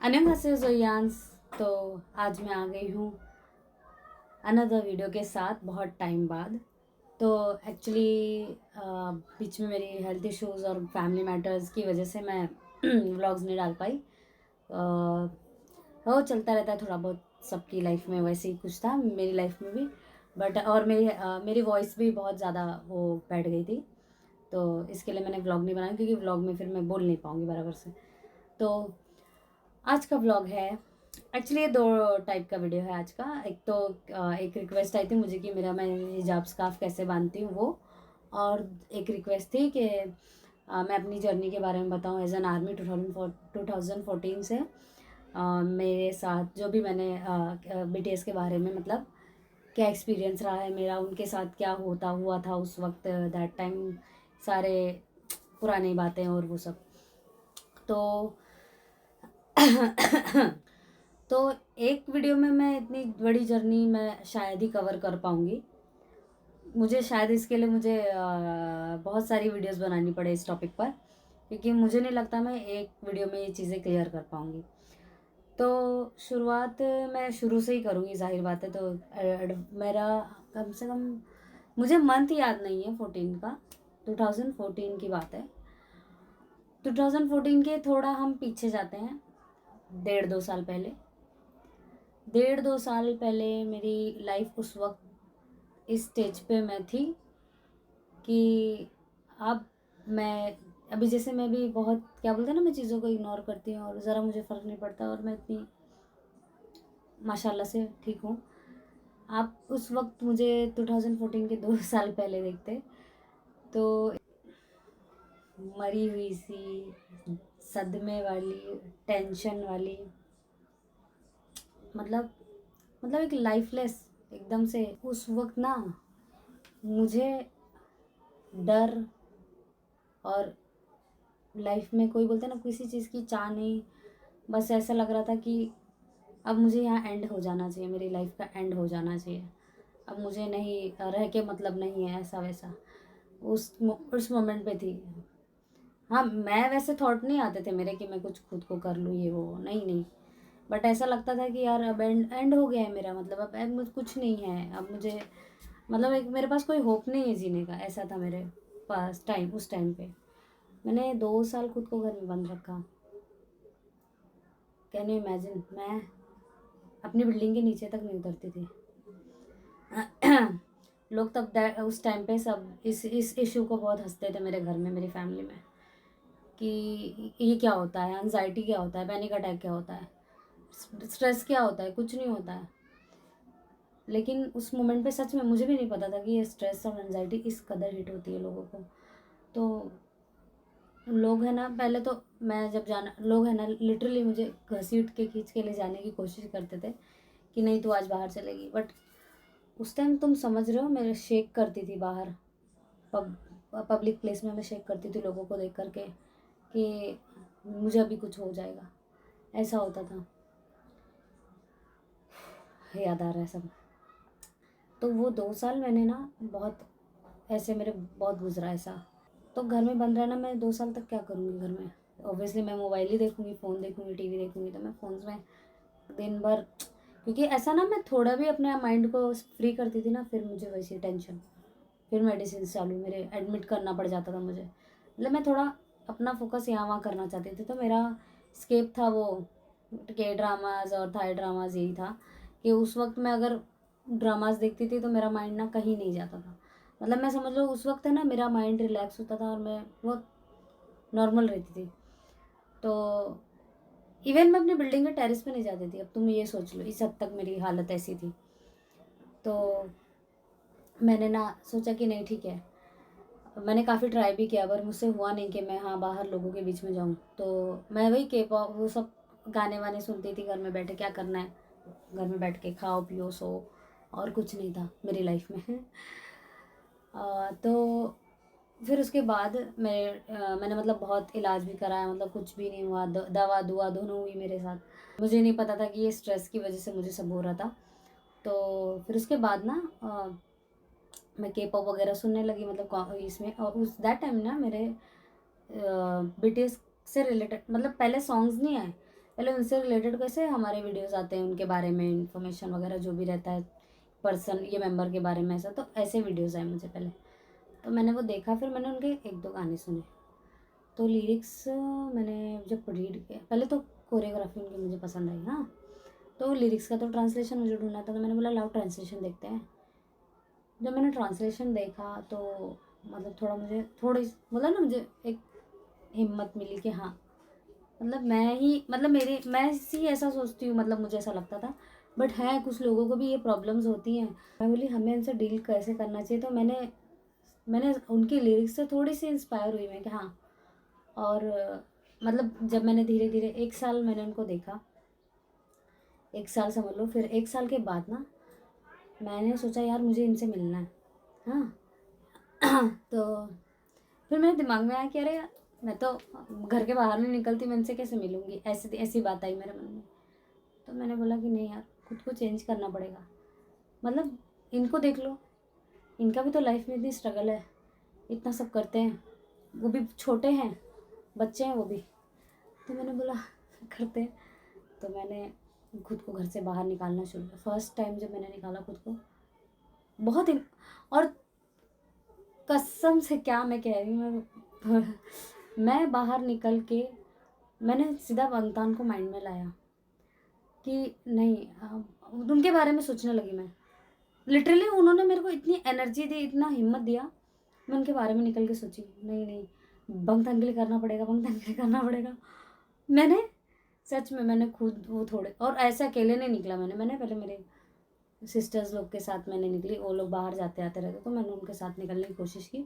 अन्यंगासेयो जोयांस। तो आज मैं आ गई हूँ अनदर वीडियो के साथ बहुत टाइम बाद। तो एक्चुअली बीच में मेरी हेल्थ इश्यूज़ और फैमिली मैटर्स की वजह से मैं व्लॉग्स नहीं डाल पाई। वो चलता रहता है थोड़ा बहुत, सबकी लाइफ में वैसे ही कुछ था, मेरी लाइफ में भी। बट और मेरी वॉइस भी बहुत ज़्यादा वो बैठ गई थी, तो इसके लिए मैंने व्लॉग नहीं बनाया, क्योंकि व्लॉग में फिर मैं बोल नहीं पाऊँगी बराबर से। तो आज का व्लॉग है, एक्चुअली ये दो टाइप का वीडियो है आज का। एक तो एक रिक्वेस्ट आई थी मुझे कि मैं हिजाब स्कार्फ कैसे बांधती हूँ वो, और एक रिक्वेस्ट थी कि मैं अपनी जर्नी के बारे में बताऊँ एज एन आर्मी 2014 से। मेरे साथ जो भी मैंने BTS के बारे में, मतलब क्या एक्सपीरियंस रहा है मेरा, उनके साथ क्या होता हुआ था उस वक्त, दैट टाइम, सारे पुरानी बातें और वो सब। तो तो एक वीडियो में मैं इतनी बड़ी जर्नी मैं शायद ही कवर कर पाऊँगी। मुझे शायद इसके लिए मुझे बहुत सारी वीडियोस बनानी पड़े इस टॉपिक पर, क्योंकि मुझे नहीं लगता मैं एक वीडियो में ये चीज़ें क्लियर कर पाऊँगी। तो शुरुआत मैं शुरू से ही करूँगी, जाहिर बात है। तो मेरा कम से कम, मुझे मंथ याद नहीं है 14 का, 2014 की बात है। 2014 के थोड़ा हम पीछे जाते हैं, 1.5-2 साल पहले। 1.5-2 साल पहले मेरी लाइफ उस वक्त इस स्टेज पे मैं थी कि अब मैं, अभी जैसे मैं भी बहुत, क्या बोलते हैं ना, मैं चीज़ों को इग्नोर करती हूँ और ज़रा मुझे फ़र्क नहीं पड़ता, और मैं इतनी माशाल्लाह से ठीक हूँ। आप उस वक्त मुझे 2014 के 2 साल पहले देखते तो मरी हुई सी, सदमे वाली, टेंशन वाली, मतलब एक लाइफलेस एकदम से। उस वक्त ना मुझे डर और लाइफ में, कोई बोलते ना, किसी चीज़ की चाह नहीं, बस ऐसा लग रहा था कि अब मुझे यहाँ एंड हो जाना चाहिए, मेरी लाइफ का एंड हो जाना चाहिए, अब मुझे नहीं रह के मतलब नहीं है, ऐसा वैसा उस मोमेंट पे थी। हाँ, मैं वैसे थॉट नहीं आते थे मेरे कि मैं कुछ खुद को कर लूँ, ये वो, नहीं नहीं। बट ऐसा लगता था कि यार अब एंड हो गया है मेरा, मतलब अब मुझे कुछ नहीं है, अब मुझे, मतलब एक मेरे पास कोई होप नहीं है जीने का, ऐसा था मेरे पास उस टाइम पे। मैंने 2 साल खुद को घर में बंद रखा। कैन यू इमेजिन, मैं अपनी बिल्डिंग के नीचे तक नहीं उतरती थी। लोग तब उस टाइम पे सब इस इशू को बहुत हंसते थे मेरे घर में, मेरी फैमिली में, कि ये क्या होता है, एंजाइटी क्या होता है, पैनिक अटैक क्या होता है, स्ट्रेस क्या होता है, कुछ नहीं होता है। लेकिन उस मोमेंट पे सच में मुझे भी नहीं पता था कि ये स्ट्रेस और एंजाइटी इस कदर हिट होती है लोगों को। तो लोग है ना, पहले तो मैं जब जाना, लोग है ना लिटरली मुझे घसीट के खींच के ले जाने की कोशिश करते थे कि नहीं तू आज बाहर चलेगी। बट उस टाइम तुम समझ रहे हो, मैं शेक करती थी बाहर, पब्लिक प्लेस में मैं शेक करती थी लोगों को देख करके कि मुझे अभी कुछ हो जाएगा, ऐसा होता था। याद आ रहा है सब। तो वो 2 साल मैंने ना बहुत ऐसे, मेरे बहुत गुजरा ऐसा। तो घर में बंद रहना, मैं 2 साल तक क्या करूँगी घर में? ऑब्वियसली मैं मोबाइल ही देखूँगी, फ़ोन देखूँगी, टीवी देखूँगी। तो मैं फ़ोन्स में दिन भर, क्योंकि ऐसा ना, मैं थोड़ा भी अपने माइंड को फ्री करती थी ना, फिर मुझे वैसी टेंशन, फिर मेडिसिन चालू, मेरे एडमिट करना पड़ जाता था मुझे। मतलब मैं थोड़ा अपना फोकस यहाँ वहाँ करना चाहती थी। तो मेरा स्केप था वो के ड्रामाज और थाई ड्रामाज, यही था कि उस वक्त मैं अगर ड्रामाज देखती थी तो मेरा माइंड ना कहीं नहीं जाता था। मतलब मैं समझ लो उस वक्त है ना, मेरा माइंड रिलैक्स होता था और मैं बहुत नॉर्मल रहती थी। तो इवन मैं अपनी बिल्डिंग के टेरेस पे नहीं जाती थी। अब तुम ये सोच लो, इस हद तक मेरी हालत ऐसी थी। तो मैंने ना सोचा कि नहीं ठीक है, मैंने काफ़ी ट्राई भी किया, पर मुझसे हुआ नहीं कि मैं हाँ बाहर लोगों के बीच में जाऊँ। तो मैं वही के पॉप वो सब गाने वाने सुनती थी घर में बैठे, क्या करना है, घर में बैठ के खाओ पियो सो, और कुछ नहीं था मेरी लाइफ में। तो फिर उसके बाद मैंने मतलब बहुत इलाज भी कराया, मतलब कुछ भी नहीं हुआ, दवा दुआ दोनों हुई मेरे साथ। मुझे नहीं पता था कि ये स्ट्रेस की वजह से मुझे सब हो रहा था। तो फिर उसके बाद ना मैं के पॉप वगैरह सुनने लगी, मतलब इसमें। और उस दैट टाइम ना मेरे BTS से रिलेटेड, मतलब पहले सॉन्ग्स नहीं आए, पहले उनसे रिलेटेड कैसे हमारे वीडियोस आते हैं, उनके बारे में इंफॉर्मेशन वगैरह जो भी रहता है पर्सन, ये मेंबर के बारे में, ऐसा तो ऐसे वीडियोस आए मुझे पहले। तो मैंने वो देखा, फिर मैंने उनके एक दो गाने सुने। तो लिरिक्स मैंने जब रीड किया, पहले तो कोरियोग्राफी उनकी मुझे पसंद आई। हाँ, तो लिरिक्स का तो ट्रांसलेशन मुझे ढूंढना था, तो मैंने बोला लाओ ट्रांसलेशन देखते हैं। जब मैंने ट्रांसलेशन देखा तो मतलब थोड़ा मुझे थोड़ी मतलब ना मुझे एक हिम्मत मिली कि हाँ, मतलब मैं ही मतलब मेरे मैं ही ऐसा सोचती हूँ, मतलब मुझे ऐसा लगता था। बट है कुछ लोगों को भी ये प्रॉब्लम्स होती हैं। मैं बोली हमें इनसे डील कैसे करना चाहिए, तो मैंने मैंने उनकी लिरिक्स से थोड़ी सी इंस्पायर हुई मैं कि हाँ। और मतलब जब मैंने धीरे धीरे 1 साल मैंने उनको देखा, 1 साल समझ लो, फिर 1 साल के बाद ना मैंने सोचा यार मुझे इनसे मिलना है। हाँ तो फिर मेरे दिमाग में आया कि अरे यार, मैं तो घर के बाहर नहीं निकलती, मैं इनसे कैसे मिलूँगी, ऐसी ऐसी बात आई मेरे मन में। तो मैंने बोला कि नहीं यार, खुद को चेंज करना पड़ेगा। मतलब इनको देख लो, इनका भी तो लाइफ में इतनी स्ट्रगल है, इतना सब करते हैं, वो भी छोटे हैं, बच्चे हैं वो भी। तो मैंने बोला करते हैं। तो मैंने खुद को घर से बाहर निकालना शुरू किया। फर्स्ट टाइम जब मैंने निकाला खुद को, बहुत ही, और कसम से क्या मैं कह रही हूँ, मैं बाहर निकल के मैंने सीधा बंगतान को माइंड में लाया कि नहीं, उनके बारे में सोचने लगी मैं। लिटरली उन्होंने मेरे को इतनी एनर्जी दी, इतना हिम्मत दिया। मैं उनके बारे में निकल के सोची नहीं नहीं, बंगतान के लिए करना पड़ेगा, बंगतान के लिए करना पड़ेगा। मैंने सच में मैंने खुद वो थोड़े, और ऐसे अकेले नहीं निकला मैंने पहले मेरे सिस्टर्स लोग के साथ मैंने निकली। वो लोग बाहर जाते आते रहते, तो मैंने उनके साथ निकलने की कोशिश की।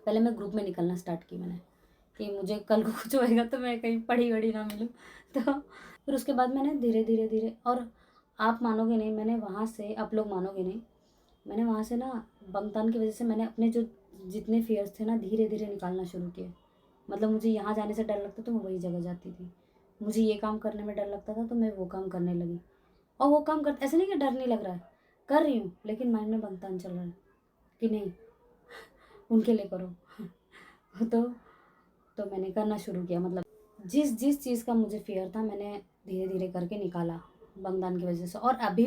पहले मैं ग्रुप में निकलना स्टार्ट की मैंने, कि मुझे कल को कुछ होएगा तो मैं कहीं पड़ी वड़ी ना मिलूँ। तो फिर उसके बाद मैंने धीरे धीरे धीरे, और आप मानोगे नहीं, मैंने वहाँ से, आप लोग मानोगे नहीं, मैंने वहाँ से ना बंगतान की वजह से मैंने अपने जो जितने फियर्स थे ना धीरे धीरे निकालना शुरू किए। मतलब मुझे यहाँ जाने से डर लगता तो मैं वही जगह जाती थी, मुझे ये काम करने में डर लगता था तो मैं वो काम करने लगी। और वो काम करते ऐसे नहीं कि डर नहीं लग रहा है, कर रही हूँ, लेकिन माइंड में बंगतान चल रहा है कि नहीं उनके लिए करो। तो तो मैंने करना शुरू किया। मतलब जिस जिस चीज़ का मुझे फ़ियर था मैंने धीरे धीरे करके निकाला बंगदान की वजह से। और अभी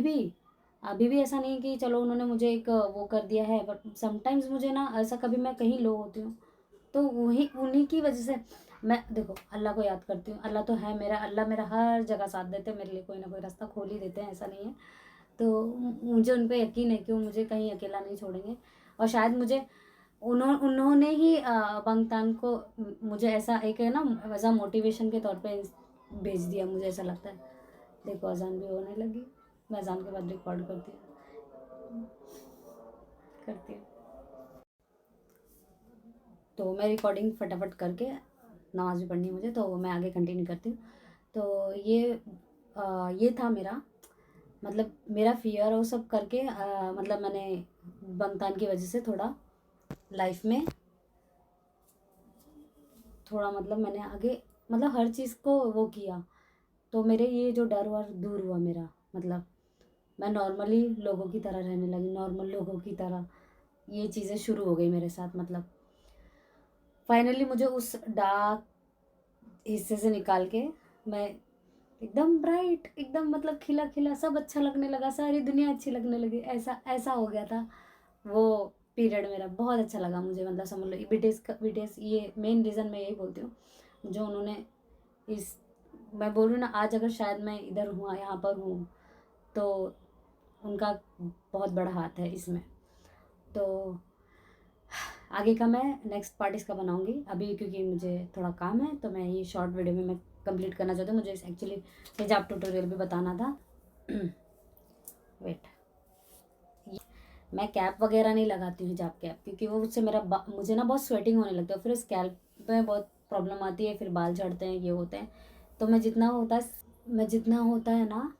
भी ऐसा नहीं कि चलो उन्होंने मुझे एक वो कर दिया है, बट समटाइम्स मुझे ना ऐसा, कभी मैं कहीं लो होती हूँ तो वही उन्हीं की वजह से मैं देखो अल्लाह को याद करती हूँ। अल्लाह तो है मेरा, अल्लाह मेरा हर जगह साथ देते हैं, मेरे लिए कोई ना कोई रास्ता खोल ही देते हैं, ऐसा नहीं है। तो मुझे उन पर यकीन है कि वो मुझे कहीं अकेला नहीं छोड़ेंगे। और शायद मुझे उन्होंने ही बंगतान को मुझे ऐसा एक है ना, ऐसा मोटिवेशन के तौर पे भेज दिया, मुझे ऐसा लगता है। देखो अजान भी होने लगी, मैं अजान के बाद रिकॉर्ड करती हूँ। तो मैं रिकॉर्डिंग फटाफट करके, नमाज़ भी पढ़नी है मुझे, तो मैं आगे कंटिन्यू करती हूँ। तो ये था मेरा, मतलब मेरा फियर वो सब करके मतलब मैंने बंगतान की वजह से थोड़ा लाइफ में थोड़ा, मतलब मैंने आगे, मतलब हर चीज़ को वो किया। तो मेरे ये जो डर वर दूर हुआ मेरा, मतलब मैं नॉर्मली लोगों की तरह रहने लगी, नॉर्मल लोगों की तरह ये चीज़ें शुरू हो गई मेरे साथ। मतलब फाइनली मुझे उस डार्क हिस्से से निकाल के मैं एकदम ब्राइट, एकदम मतलब खिला खिला, सब अच्छा लगने लगा, सारी दुनिया अच्छी लगने लगी, ऐसा ऐसा हो गया था वो पीरियड मेरा। बहुत अच्छा लगा मुझे, मतलब समझ लो बीटीएस ये मेन रीज़न मैं यही बोलती हूँ जो उन्होंने इस, मैं बोल रही हूँ ना, आज अगर शायद मैं इधर हूँ, यहाँ पर हूँ, तो उनका बहुत बड़ा हाथ है इसमें। तो आगे का मैं नेक्स्ट पार्ट इसका बनाऊंगी। अभी क्योंकि मुझे थोड़ा काम है तो मैं ये शॉर्ट वीडियो में मैं कंप्लीट करना चाहती हूँ। मुझे एक्चुअली हिजाब ट्यूटोरियल भी बताना था। वेट, मैं कैप वगैरह नहीं लगाती हूँ, हिजाब कैप, क्योंकि वो उससे मुझे ना बहुत स्वेटिंग होने लगती है, फिर स्कैल्प में बहुत प्रॉब्लम आती है, फिर बाल झड़ते हैं, ये होते हैं। तो मैं जितना होता है ना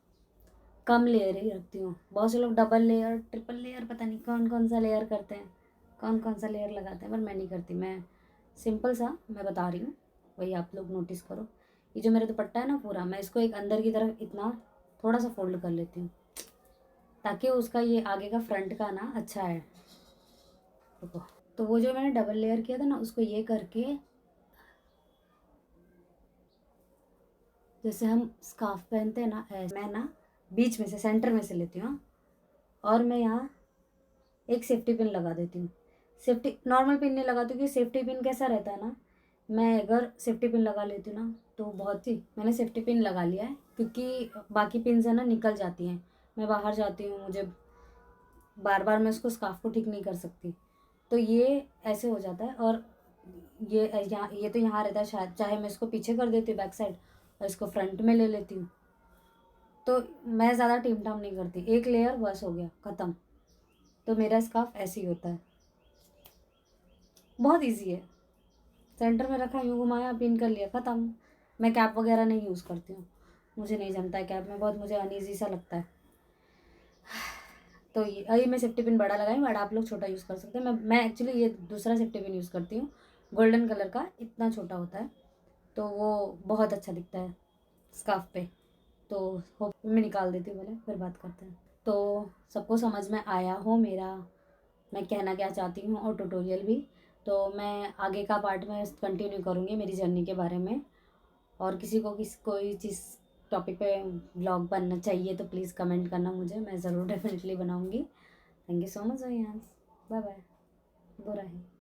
कम लेयर ही रखती हूँ। बहुत से लोग डबल लेयर, ट्रिपल लेयर, पता नहीं कौन कौन सा लेयर करते हैं, कौन कौन सा लेयर लगाते हैं, पर मैं नहीं करती। मैं सिंपल सा मैं बता रही हूँ, वही आप लोग नोटिस करो। ये जो मेरा दुपट्टा है ना पूरा, मैं इसको एक अंदर की तरफ इतना थोड़ा सा फोल्ड कर लेती हूँ, ताकि उसका ये आगे का फ्रंट का ना अच्छा है। देखो, तो वो जो मैंने डबल लेयर किया था ना, उसको ये करके जैसे हम स्कार्फ पहनते हैं ना, ऐसे मैं ना बीच में से, सेंटर में से लेती हूँ, और मैं यहाँ एक सेफ्टी पिन लगा देती हूँ। सेफ्टी नॉर्मल पिन नहीं लगाती, क्योंकि सेफ्टी पिन कैसा रहता है ना, मैं अगर सेफ्टी पिन लगा लेती हूँ ना तो बहुत ही, मैंने सेफ्टी पिन लगा लिया है, क्योंकि बाकी पिन है ना निकल जाती हैं। मैं बाहर जाती हूँ, मुझे बार बार मैं उसको स्कार्फ को ठीक नहीं कर सकती, तो ये ऐसे हो जाता है। और ये यहाँ, ये तो यहाँ रहता है शायद, चाहे मैं इसको पीछे कर देती हूँ बैक साइड और इसको फ्रंट में ले लेती हूँ, तो मैं ज़्यादा टीम टाम नहीं करती, एक लेयर बस हो गया ख़त्म। तो मेरा स्कार्फ ऐसे ही होता है, बहुत इजी है। सेंटर में रखा, यूँ घुमाया, पिन कर लिया, ख़त्म। मैं कैप वगैरह नहीं यूज़ करती हूँ, मुझे नहीं जमता है कैप में, बहुत मुझे अनईजी सा लगता है। तो ये अभी मैं सेफ्टी पिन बड़ा लगाई, बट आप लोग छोटा यूज़ कर सकते हैं। मैं एक्चुअली ये दूसरा सेफ्टी पिन यूज़ करती हूँ, गोल्डन कलर का, इतना छोटा होता है, तो वो बहुत अच्छा दिखता है स्कार्फ पे। तो होप मैं निकाल देती हूँ, पहले फिर बात करते हैं। तो सबको समझ में आया हो मेरा, मैं कहना क्या चाहती हूँ, और ट्यूटोरियल भी। तो मैं आगे का पार्ट में कंटिन्यू करूँगी मेरी जर्नी के बारे में, और किसी को कोई चीज़ टॉपिक पे व्लॉग बनना चाहिए तो प्लीज़ कमेंट करना मुझे, मैं ज़रूर डेफिनेटली बनाऊँगी। थैंक यू सो मच यार, बाय बाय, बुरा है।